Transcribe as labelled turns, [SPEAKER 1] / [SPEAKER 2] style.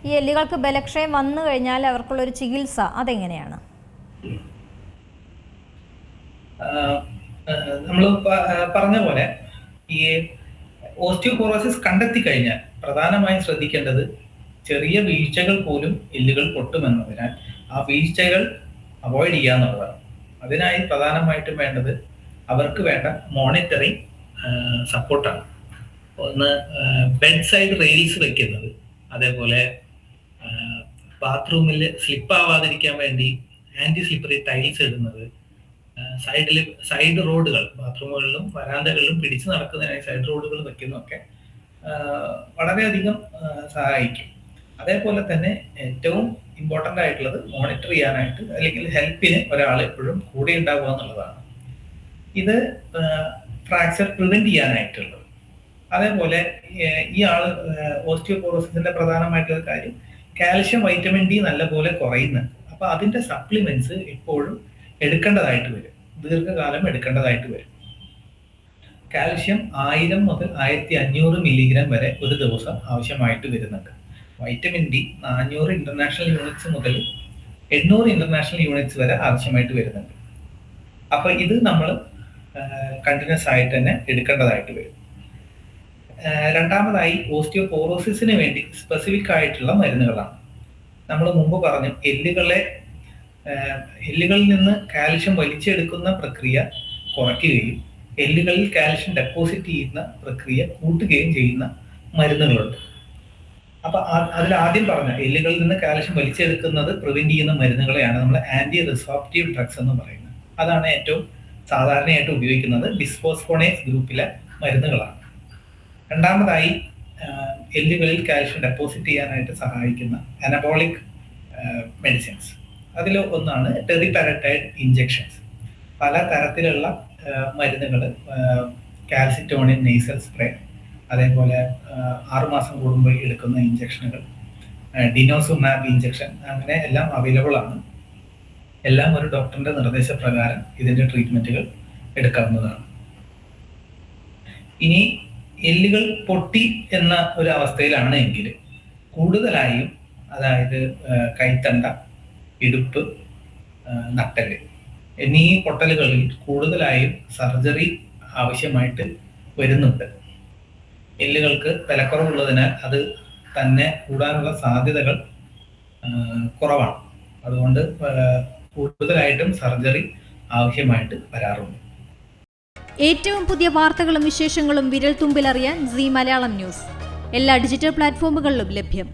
[SPEAKER 1] ഈ എല്ലുകൾക്ക് ബലക്ഷയം വന്നു കഴിഞ്ഞാൽ അവർക്കുള്ളൊരു ചികിത്സ അതെങ്ങനെയാണ്?
[SPEAKER 2] നമ്മൾ പറഞ്ഞ പോലെ ഈ ഓസ്റ്റിയോപോറോസിസ് കണ്ടെത്തി കഴിഞ്ഞാൽ പ്രധാനമായും ശ്രദ്ധിക്കേണ്ടത് ചെറിയ വീഴ്ചകൾ പോലും എല്ലുകൾ പൊട്ടുമെന്നതിനാൽ ആ വീഴ്ചകൾ അവോയ്ഡ് ചെയ്യുക എന്നുള്ളതാണ്. അതിനായി പ്രധാനമായിട്ടും വേണ്ടത് അവർക്ക് വേണ്ട മോണിറ്ററിങ് സപ്പോർട്ടാണ്. ഒന്ന് ബെഡ് സൈഡ് റെയിൽസ് വെക്കുന്നത്, അതേപോലെ ബാത്റൂമിൽ സ്ലിപ്പ് ആവാതിരിക്കാൻ വേണ്ടി ആന്റി സ്ലിപ്പറി ടൈൽസ് ഇടുന്നത്, സൈഡ് റോഡുകൾ ബാത്റൂമുകളിലും വരാന്തകളിലും പിടിച്ചു നടക്കുന്നതിനായി സൈഡ് റോഡുകൾ വെക്കുന്നതൊക്കെ വളരെയധികം സഹായിക്കും. അതേപോലെ തന്നെ ഏറ്റവും ഇമ്പോർട്ടൻ്റ് ആയിട്ടുള്ളത് മോണിറ്റർ ചെയ്യാനായിട്ട് അല്ലെങ്കിൽ ഹെൽപ്പിന് ഒരാൾ എപ്പോഴും കൂടെ ഉണ്ടാവുക എന്നുള്ളതാണ്. ഇത് ഫ്രാക്ചർ പ്രിവെന്റ് ചെയ്യാനായിട്ടുള്ളത്. അതേപോലെ ഈ ആള് ഓസ്റ്റിയോപോറോസിസിന്റെ പ്രധാനമായിട്ടുള്ള കാര്യം കാൽഷ്യം, വൈറ്റമിൻ ഡി നല്ലപോലെ കുറയുന്നുണ്ട്. അപ്പൊ അതിന്റെ സപ്ലിമെന്റ്സ് എപ്പോഴും എടുക്കേണ്ടതായിട്ട് വരും, ദീർഘകാലം എടുക്കേണ്ടതായിട്ട് വരും. കാൽഷ്യം 1000 മുതൽ 1500 മില്ലിഗ്രാം വരെ ഒരു ദിവസം ആവശ്യമായിട്ട് വരുന്നുണ്ട്. വൈറ്റമിൻ ഡി 400 ഇന്റർനാഷണൽ യൂണിറ്റ്സ് മുതൽ 800 ഇന്റർനാഷണൽ യൂണിറ്റ്സ് വരെ ആവശ്യമായിട്ട് വരുന്നുണ്ട്. അപ്പൊ ഇത് നമ്മൾ കണ്ടിന്യൂസ് ആയിട്ട് തന്നെ എടുക്കേണ്ടതായിട്ട് വരും. രണ്ടാമതായി ഓസ്റ്റിയോപോറോസിസിന് വേണ്ടി സ്പെസിഫിക് ആയിട്ടുള്ള മരുന്നുകളാണ്. നമ്മൾ മുമ്പ് പറഞ്ഞു, എല്ലുകളിൽ നിന്ന് കാൽഷ്യം വലിച്ചെടുക്കുന്ന പ്രക്രിയ കുറയ്ക്കുകയും എല്ലുകളിൽ കാൽഷ്യം ഡെപ്പോസിറ്റ് ചെയ്യുന്ന പ്രക്രിയ കൂട്ടുകയും ചെയ്യുന്ന മരുന്നുകളുണ്ട്. അപ്പൊ അതിൽ ആദ്യം പറഞ്ഞ എല്ലുകളിൽ നിന്ന് കാൽഷ്യം വലിച്ചെടുക്കുന്നത് പ്രിവെന്റ് ചെയ്യുന്ന മരുന്നുകളെയാണ് നമ്മൾ ആന്റി റിസോപ്റ്റീവ് ഡ്രഗ്സ് എന്ന് പറയുന്നത്. അതാണ് ഏറ്റവും സാധാരണയായിട്ട് ഉപയോഗിക്കുന്നത്. ബിസ്ഫോസ്ഫോണേസ് ഗ്രൂപ്പിലെ മരുന്നുകളാണ്. രണ്ടാമതായി എല്ലുകളിൽ കാൽഷ്യം ഡെപ്പോസിറ്റ് ചെയ്യാനായിട്ട് സഹായിക്കുന്ന അനബോളിക് മെഡിസിൻസ്. അതിൽ ഒന്നാണ് ടെറിപാരറ്റൈഡ് ഇഞ്ചെക്ഷൻസ്. പല തരത്തിലുള്ള മരുന്നുകൾ, കാൽസിറ്റോണിൻ നെയ്സൽ സ്പ്രേ, അതേപോലെ 6 മാസം കൂടുമ്പോൾ എടുക്കുന്ന ഇഞ്ചക്ഷനുകൾ, ഡിനോസുമാബ് ഇഞ്ചക്ഷൻ, അങ്ങനെ എല്ലാം അവൈലബിൾ ആണ്. എല്ലാം ഒരു ഡോക്ടറിന്റെ നിർദ്ദേശപ്രകാരം ഇതിന്റെ ട്രീറ്റ്മെന്റുകൾ എടുക്കാവുന്നതാണ്. ഇനി എല്ലുകൾ പൊട്ടി എന്ന ഒരു അവസ്ഥയിലാണ് എങ്കിൽ കൂടുതലായും, അതായത് കൈത്തണ്ട, ഇടുപ്പ്, നട്ടല് എന്നീ പൊട്ടലുകളിൽ കൂടുതലായും സർജറി ആവശ്യമായിട്ട് വരുന്നുണ്ട്. എല്ലുകൾക്ക് ബലക്കുറവുള്ളതിനാൽ അത് തന്നെ കൂടാനുള്ള സാധ്യതകൾ കുറവാണ്. അതുകൊണ്ട് കൂടുതലായിട്ടും സർജറി ആവശ്യമായിട്ട് വരാറുണ്ട്.
[SPEAKER 1] ഏറ്റവും പുതിയ വാർത്തകളും വിശേഷങ്ങളും വിരൽ തുമ്പിലറിയാൻ സീ മലയാളം ന്യൂസ് എല്ലാ ഡിജിറ്റൽ പ്ലാറ്റ്ഫോമുകളിലും ലഭ്യം.